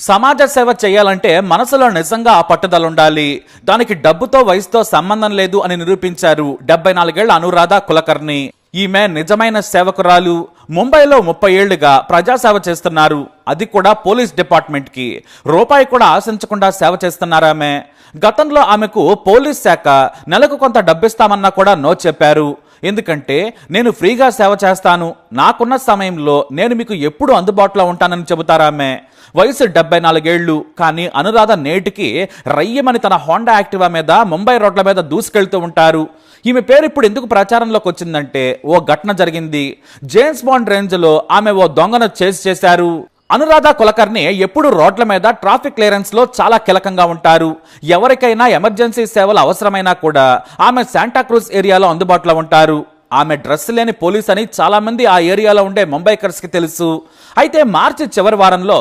సమాజ సేవ చేయాలంటే మనసులో నిజంగా ఆ పట్టుదల ఉండాలి. దానికి డబ్బుతో వయసుతో సంబంధం లేదు అని నిరూపించారు 74 ఏళ్ల అనురాధ కులకర్ణి. ఈమె నిజమైన సేవకురాలు. ముంబైలో 30 ఏళ్లుగా ప్రజాసేవ చేస్తున్నారు. అది కూడా పోలీస్ డిపార్ట్మెంట్ కి రూపాయి కూడా ఆశించకుండా సేవ చేస్తున్నారు ఆమె. గతంలో ఆమెకు పోలీస్ శాఖ నెలకు కొంత డబ్బిస్తామన్నా కూడా నో చెప్పారు. ఎందుకంటే నేను ఫ్రీగా సేవ చేస్తాను, నాకున్న సమయంలో నేను మీకు ఎప్పుడు అందుబాటులో ఉంటానని చెబుతారామె. వయసు 74 ఏళ్లు. కానీ అనురాధ నేటికి రయ్యమని తన హోండా యాక్టివా మీద ముంబై రోడ్ల మీద దూసుకెళ్తూ ఉంటారు. ఈమె పేరు ఇప్పుడు ఎందుకు ప్రచారంలోకి వచ్చిందంటే ఓ ఘటన జరిగింది. జేమ్స్ బాండ్ రేంజ్ లో ఆమె ఓ దొంగను చేశారు. అనురాధ కులకర్ణి ఎప్పుడు రోడ్ల మీద ట్రాఫిక్ క్లియరెన్స్ లో చాలా కీలకంగా ఉంటారు. ఎవరికైనా ఎమర్జెన్సీ సేవలు అవసరమైనా కూడా ఆమె శాంటాక్రూజ్ ఏరియాలో అందుబాటులో ఉంటారు. ఆమె డ్రెస్ లేని పోలీస్ అని చాలా మంది ఆ ఏరియాలో ఉండే ముంబైకర్స్ కి తెలుసు. అయితే మార్చి చివరి వారంలో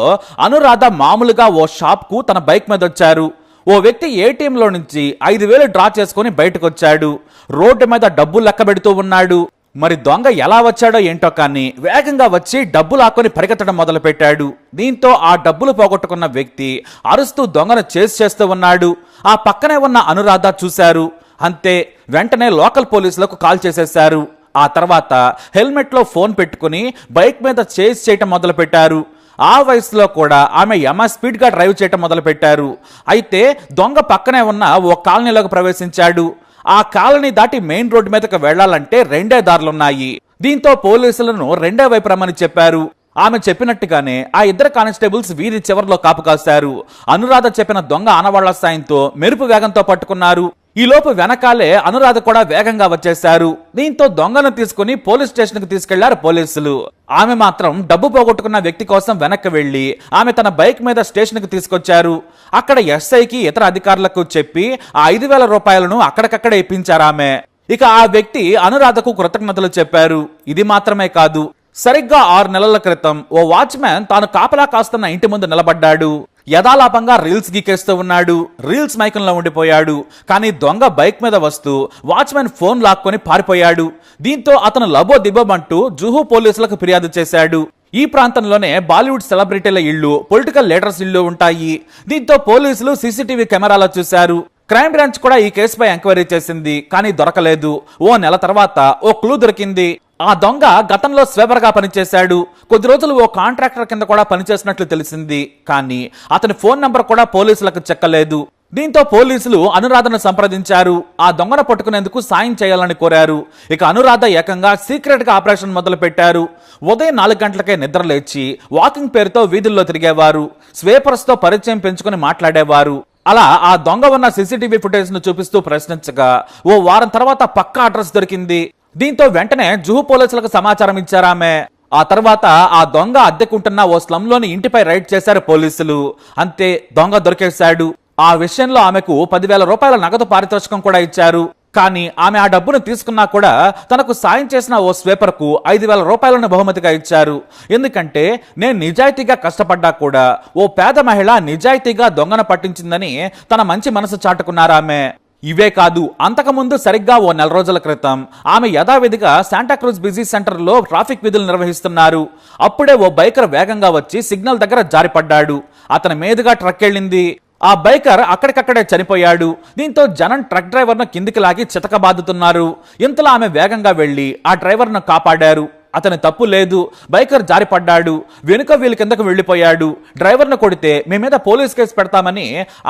అనురాధ మామూలుగా ఓ షాప్ కు తన బైక్ మీద వచ్చారు. ఓ వ్యక్తి ఏటీఎంలో నుంచి 5,000 డ్రా చేసుకుని బయటకు వచ్చాడు. రోడ్డు మీద డబ్బులు లెక్క పెడుతూ ఉన్నాడు. మరి దొంగ ఎలా వచ్చాడో ఏంటో కానీ వేగంగా వచ్చి డబ్బులు ఆకొని పరిగెత్తడం మొదలు పెట్టాడు. దీంతో ఆ డబ్బులు పోగొట్టుకున్న వ్యక్తి అరుస్తూ దొంగను చేస్తూ ఉన్నాడు. ఆ పక్కనే ఉన్న అనురాధ చూశారు. అంతే, వెంటనే లోకల్ పోలీసులకు కాల్ చేసేశారు. ఆ తర్వాత హెల్మెట్ లో ఫోన్ పెట్టుకుని బైక్ మీద చేయటం మొదలు పెట్టారు. ఆ వయసులో కూడా ఆమె స్పీడ్ గా డ్రైవ్ చేయటం మొదలు పెట్టారు. అయితే దొంగ పక్కనే ఉన్న ఓ కాలనీలోకి ప్రవేశించాడు. ఆ కాలనీ దాటి మెయిన్ రోడ్డు మీదకి వెళ్లాలంటే 2 దారులున్నాయి. దీంతో పోలీసులను 2 వైపు రమ్మని చెప్పారు. ఆమె చెప్పినట్టుగానే ఆ 2 కానిస్టేబుల్స్ వీధి చివరిలో కాపు కాశారు. అనురాధ చెప్పిన దొంగ ఆనవాళ్ల సాయంతో మెరుపు వేగంతో పట్టుకున్నారు. ఈలోపు వెనకాలే అనురాధ కూడా వేగంగా వచ్చేశారు. దీంతో దొంగను తీసుకుని పోలీస్ స్టేషన్ కు తీసుకెళ్లారు పోలీసులు. ఆమె మాత్రం డబ్బు పోగొట్టుకున్న వ్యక్తి కోసం వెనక్కి వెళ్లి ఆమె తన బైక్ మీద స్టేషన్ కు తీసుకొచ్చారు. అక్కడ ఎస్ఐకి ఇతర అధికారులకు చెప్పి ఆ 5,000 రూపాయలను అక్కడికక్కడే ఇప్పించారు ఆమె. ఇక ఆ వ్యక్తి అనురాధకు కృతజ్ఞతలు చెప్పారు. ఇది మాత్రమే కాదు, సరిగ్గా 6 నెలల క్రితం ఓ వాచ్మ్యాన్ తాను కాపలా కాస్తున్న ఇంటి ముందు నిలబడ్డాడు. యథాలాపంగా రీల్స్ గీకేస్తూ ఉన్నాడు. రీల్స్ మైకంలో ఉండిపోయాడు. కానీ దొంగ బైక్ మీద వస్తూ వాచ్మెన్ ఫోన్ లాక్కొని పారిపోయాడు. దీంతో అతను లబో దిబోమంటూ జుహూ పోలీసులకు ఫిర్యాదు చేశాడు. ఈ ప్రాంతంలోనే బాలీవుడ్ సెలబ్రిటీల ఇళ్లు, పొలిటికల్ లీడర్స్ ఇళ్లు ఉంటాయి. దీంతో పోలీసులు సీసీటీవీ కెమెరాలో చూశారు. క్రైమ్ బ్రాంచ్ కూడా ఈ కేసుపై ఎంక్వైరీ చేసింది. కానీ దొరకలేదు. ఓ నెల తర్వాత ఓ క్లూ దొరికింది. ఆ దొంగ గతంలో స్వేపర్ గా పనిచేశాడు. కొద్ది రోజులు ఓ కాంట్రాక్టర్ కింద కూడా పనిచేసినట్లు తెలిసింది. కానీ అతని ఫోన్ నంబర్ కూడా పోలీసులకు చెక్కలేదు. దీంతో పోలీసులు అనురాధను సంప్రదించారు. ఆ దొంగను పట్టుకునేందుకు సాయం చేయాలని కోరారు. ఇక అనురాధ ఏకంగా సీక్రెట్ గా ఆపరేషన్ మొదలు పెట్టారు. ఉదయం 4 గంటలకే నిద్రలేచి వాకింగ్ పేరుతో వీధుల్లో తిరిగేవారు. స్వేపర్స్ తో పరిచయం పెంచుకుని మాట్లాడేవారు. అలా ఆ దొంగ ఉన్న సీసీటీవీ ఫుటేజ్ ను చూపిస్తూ ప్రశ్నించగా ఓ వారం తర్వాత పక్కా అడ్రస్ దొరికింది. దీంతో వెంటనే జుహూ పోలీసులకు సమాచారం ఇచ్చారామె. ఆ తర్వాత ఆ దొంగ అద్దెకుంటున్న ఓ స్లమ్ లోని ఇంటిపై రైడ్ చేశారు పోలీసులు. అంతే, దొంగ దొరికేశాడు. ఆ విషయంలో ఆమెకు 10,000 రూపాయల నగదు పారితోషికం కూడా ఇచ్చారు. కానీ ఆమె ఆ డబ్బును తీసుకున్నా కూడా తనకు సాయం చేసిన ఓ స్వేపర్ కు 5,000 రూపాయలను బహుమతిగా ఇచ్చారు. ఎందుకంటే నేను నిజాయితీగా కష్టపడ్డా కూడా ఓ పేద మహిళ నిజాయితీగా దొంగను పట్టించిందని తన మంచి మనసు చాటుకున్నారు ఆమె. ఇవే కాదు, అంతకుముందు సరిగ్గా ఓ 4 రోజుల క్రితం ఆమె యథావిధిగా శాంటాక్రూజ్ బిజీ సెంటర్ లో ట్రాఫిక్ విధులు నిర్వహిస్తున్నారు. అప్పుడే ఓ బైకర్ వేగంగా వచ్చి సిగ్నల్ దగ్గర జారిపడ్డాడు. అతని మీదుగా ట్రక్ వెళ్ళింది. ఆ బైకర్ అక్కడికక్కడే చనిపోయాడు. దీంతో జనం ట్రక్ డ్రైవర్ ను కిందికి లాగి చితకబాదుతున్నారు. ఇంతలో ఆమె వేగంగా వెళ్లి ఆ డ్రైవర్ ను కాపాడారు. అతని తప్పు లేదు. బైకర్ జారిపడ్డాడు. వెనుక వీలు కిందకు వెళ్లిపోయాడు. డ్రైవర్ ను కొడితే మీ మీద పోలీస్ కేసు పెడతామని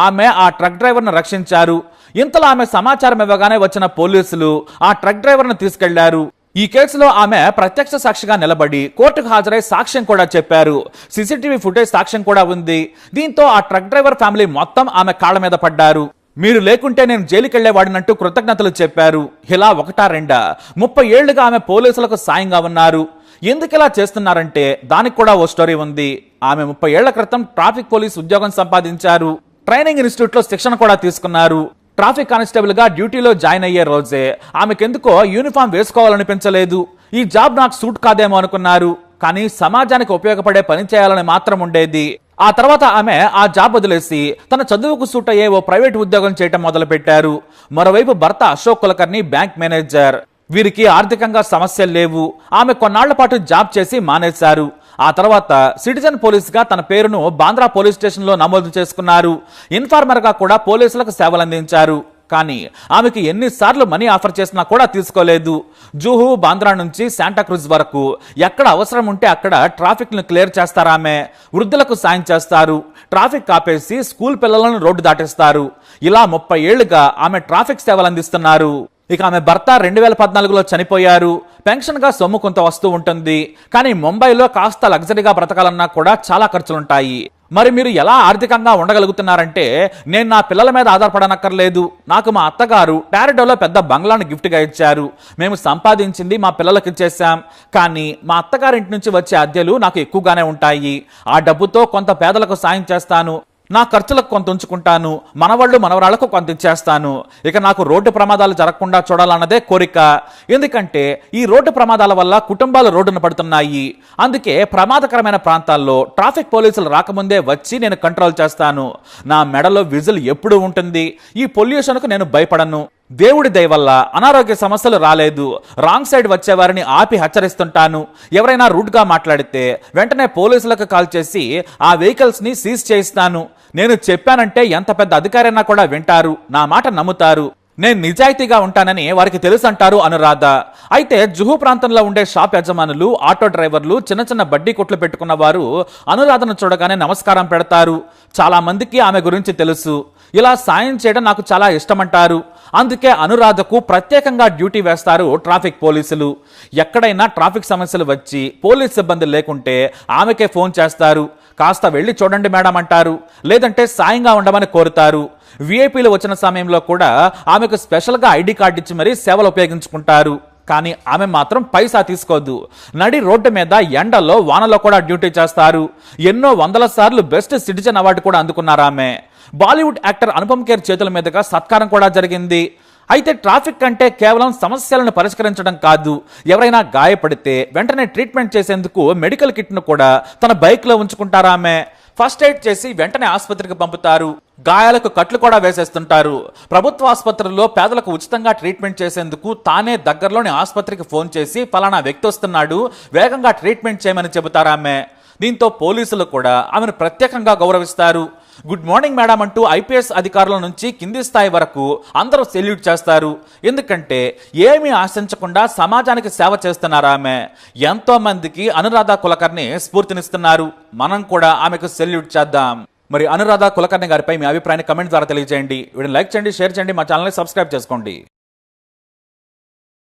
ఆమె ఆ ట్రక్ డ్రైవర్ ను రక్షించారు. ఇంతలో ఆమె సమాచారం ఇవ్వగానే వచ్చిన పోలీసులు ఆ ట్రక్ డ్రైవర్ ను తీసుకెళ్లారు. ఈ కేసులో ఆమె ప్రత్యక్ష సాక్షిగా నిలబడి కోర్టుకు హాజరై సాక్ష్యం కూడా చెప్పారు. సీసీటీవీ ఫుటేజ్ సాక్ష్యం కూడా ఉంది. దీంతో ఆ ట్రక్ డ్రైవర్ ఫ్యామిలీ మొత్తం ఆమె కాళ్ల మీద పడ్డారు. మీరు లేకుంటే నేను జైలుకి వెళ్లేవాడినంటూ కృతజ్ఞతలు చెప్పారు. ఇలా 1-2 30 ఏళ్లుగా ఆమె పోలీసులకు సాయంగా ఉన్నారు. ఎందుకు ఇలా చేస్తున్నారంటే దానికి కూడా ఓ స్టోరీ ఉంది. ఆమె 30 ఏళ్ల క్రితం ట్రాఫిక్ పోలీస్ ఉద్యోగం సంపాదించారు. ట్రైనింగ్ ఇన్స్టిట్యూట్ లో శిక్షణ కూడా తీసుకున్నారు. ట్రాఫిక్ కానిస్టేబుల్ గా డ్యూటీలో జాయిన్ అయ్యే రోజే ఆమెకెందుకో యూనిఫామ్ వేసుకోవాలనిపించలేదు. ఈ జాబ్ నాకు సూట్ కాదేమో అనుకున్నారు. కానీ సమాజానికి ఉపయోగపడే పని చేయాలని మాత్రం ఉండేది. ఆ తర్వాత ఆమె ఆ జాబ్ వదిలేసి తన చదువుకు సూట్ అయ్యే ఓ ప్రైవేట్ ఉద్యోగం చేయటం మొదలు పెట్టారు. మరోవైపు భర్త అశోక్ కులకర్ణి బ్యాంక్ మేనేజర్. వీరికి ఆర్థికంగా సమస్యలు లేవు. ఆమె కొన్నాళ్ల పాటు జాబ్ చేసి మానేశారు. ఆ తర్వాత సిటిజన్ పోలీస్గా తన పేరును బాంద్రా పోలీస్ స్టేషన్లో నమోదు చేసుకున్నారు. ఇన్ఫార్మర్గా కూడా పోలీసులకు సేవలందించారు. కానీ ఆమెకు ఎన్నిసార్లు మనీ ఆఫర్ చేసినా కూడా తీసుకోలేదు. జూహు, బాంద్రా నుంచి శాంటాక్రూజ్ వరకు ఎక్కడ అవసరం ఉంటే అక్కడ ట్రాఫిక్ ను క్లియర్ చేస్తారామె. వృద్ధులకు సాయం చేస్తారు, ట్రాఫిక్ ఆపేసి స్కూల్ పిల్లలను రోడ్డు దాటిస్తారు. ఇలా 30 ఏళ్లుగా ఆమె ట్రాఫిక్ సేవలు అందిస్తున్నారు. ఇక ఆమె భర్త 2014లో చనిపోయారు. పెన్షన్ గా సొమ్ము కొంత వస్తూ ఉంటుంది. కానీ ముంబైలో కాస్త లగ్జరీగా బ్రతకాలన్నా కూడా చాలా ఖర్చులుంటాయి. మరి మీరు ఎలా ఆర్థికంగా ఉండగలుగుతున్నారంటే, నేను నా పిల్లల మీద ఆధారపడనక్కర్లేదు. నాకు మా అత్తగారు టారిడోలో పెద్ద బంగ్లాను గిఫ్ట్గా ఇచ్చారు. మేము సంపాదించింది మా పిల్లలకి ఇచ్చేసాం. కానీ మా అత్తగారింటి నుంచి వచ్చే అద్దెలు నాకు ఎక్కువగానే ఉంటాయి. ఆ డబ్బుతో కొంత పేదలకు సాయం చేస్తాను, నా ఖర్చులకు కొంత ఉంచుకుంటాను, మనవాళ్ళు మనవరాళ్లకు కొంత ఇచ్చేస్తాను. ఇక నాకు రోడ్డు ప్రమాదాలు జరగకుండా చూడాలన్నదే కోరిక. ఎందుకంటే ఈ రోడ్డు ప్రమాదాల వల్ల కుటుంబాలు రోడ్డున పడుతున్నాయి. అందుకే ప్రమాదకరమైన ప్రాంతాల్లో ట్రాఫిక్ పోలీసులు రాకముందే వచ్చి నేను కంట్రోల్ చేస్తాను. నా మెడలో విజిల్ ఎప్పుడూ ఉంటుంది. ఈ పొల్యూషన్కు నేను భయపడను. దేవుడి దయ వల్ల అనారోగ్య సమస్యలు రాలేదు. రాంగ్ సైడ్ వచ్చేవారిని ఆపి హెచ్చరిస్తుంటాను. ఎవరైనా రూట్గా మాట్లాడితే వెంటనే పోలీసులకు కాల్ చేసి ఆ వెహికల్స్ ని సీజ్ చేయిస్తాను. నేను చెప్పానంటే ఎంత పెద్ద అధికారైనా కూడా వింటారు, నా మాట నమ్ముతారు. నేను నిజాయితీగా ఉంటానని వారికి తెలుసు అంటారు అనురాధ. అయితే జుహు ప్రాంతంలో ఉండే షాప్ యజమానులు, ఆటో డ్రైవర్లు, చిన్న చిన్న బడ్డీ కొట్లు పెట్టుకున్న వారు అనురాధను చూడగానే నమస్కారం పెడతారు. చాలా మందికి ఆమె గురించి తెలుసు. ఇలా సాయం చేయడం నాకు చాలా ఇష్టమంటారు. అందుకే అనురాధకు ప్రత్యేకంగా డ్యూటీ వేస్తారు ట్రాఫిక్ పోలీసులు. ఎక్కడైనా ట్రాఫిక్ సమస్యలు వచ్చి పోలీస్ సిబ్బంది లేకుంటే ఆమెకే ఫోన్ చేస్తారు. కాస్త వెళ్ళి చూడండి మేడం అంటారు, లేదంటే సాయంగా ఉండమని కోరుతారు. విఐపీలు వచ్చిన సమయంలో కూడా ఆమెకు స్పెషల్గా ఐడి కార్డు ఇచ్చి మరీ సేవలు ఉపయోగించుకుంటారు. కానీ ఆమె మాత్రం పైసా తీసుకోదు. నడి రోడ్డు మీద ఎండలో వానలో కూడా డ్యూటీ చేస్తారు. ఎన్నో వందల సార్లు బెస్ట్ సిటిజన్ అవార్డు కూడా అందుకున్నారు ఆమె. బాలీవుడ్ యాక్టర్ అనుపమ్ ఖేర్ చేతుల మీదుగా సత్కారం కూడా జరిగింది. అయితే ట్రాఫిక్ అంటే కేవలం సమస్యలను పరిష్కరించడం కాదు. ఎవరైనా గాయపడితే వెంటనే ట్రీట్మెంట్ చేసేందుకు మెడికల్ కిట్ను కూడా తన బైక్లో ఉంచుకుంటారు ఆమె. ఫస్ట్ ఎయిడ్ చేసి వెంటనే ఆసుపత్రికి పంపుతారు. గాయాలకు కట్లు కూడా వేసేస్తుంటారు. ప్రభుత్వ ఆసుపత్రుల్లో పేదలకు ఉచితంగా ట్రీట్మెంట్ చేసేందుకు తానే దగ్గరలోని ఆసుపత్రికి ఫోన్ చేసి ఫలానా వ్యక్తి వస్తున్నాడు, వేగంగా ట్రీట్మెంట్ చేయమని చెబుతారామె. దీంతో పోలీసులు కూడా ఆమెను ప్రత్యేకంగా గౌరవిస్తారు. గుడ్ మార్నింగ్ మేడం అంటూ ఐపీఎస్ అధికారుల నుంచి కింది స్థాయి వరకు అందరూ సెల్యూట్ చేస్తారు. ఎందుకంటే ఏమీ ఆశించకుండా సమాజానికి సేవ చేస్తున్నారు ఆమె. ఎంతో మందికి అనురాధ కులకర్ణి స్ఫూర్తినిస్తున్నారు. మనం కూడా ఆమెకు సెల్యూట్ చేద్దాం. మరి అనురాధ కులకర్ణి గారిపై మీ అభిప్రాయాన్ని కమెంట్ ద్వారా తెలియజేయండి. వీడిని లైక్ చేయండి, షేర్ చేయండి, మా ఛానల్ని సబ్స్క్రైబ్ చేసుకోండి.